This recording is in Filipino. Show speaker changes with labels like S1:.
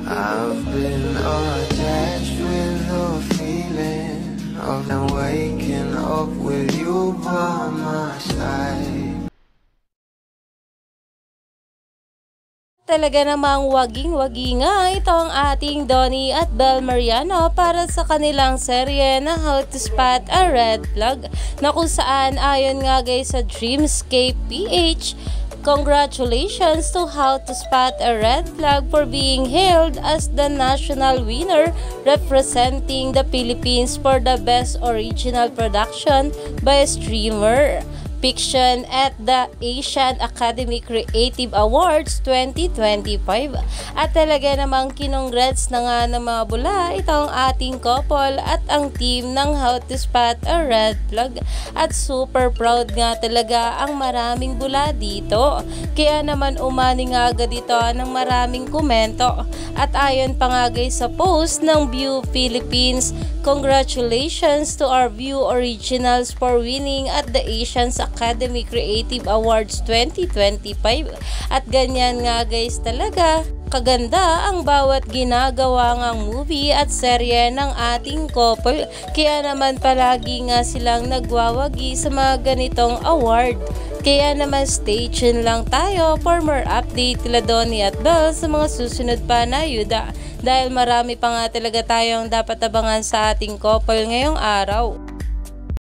S1: I've been attached with the feeling of waking up with you by my side.
S2: Talaga namang waging-wagi nga itong ating Donnie at Bel Mariano para sa kanilang serye na How to Spot a Red Flag, na kung saan ayon nga guys sa Dreamscape PH, congratulations to How to Spot a Red Flag for being hailed as the national winner representing the Philippines for the best original production by a streamer fiction at the Asian Academy Creative Awards 2025. At talaga namang kinongrats na nga ng mga bula itong ating couple at ang team ng How to Spot a Red Flag, at super proud nga talaga ang maraming bula dito. Kaya naman umani nga agad ito ng maraming komento, at ayon pa nga guys sa post ng View Philippines, congratulations to our View Originals for winning at the Asian Academy Creative Awards 2025. At ganyan nga guys talaga kaganda ang bawat ginagawa ngang movie at serye ng ating couple. Kaya naman palagi nga silang nagwawagi sa mga ganitong award. Kaya naman stay tuned lang tayo for more update kila Donnie at Bel sa mga susunod pa na yuda, dahil marami pa nga talaga tayong dapat abangan sa ating couple ngayong araw.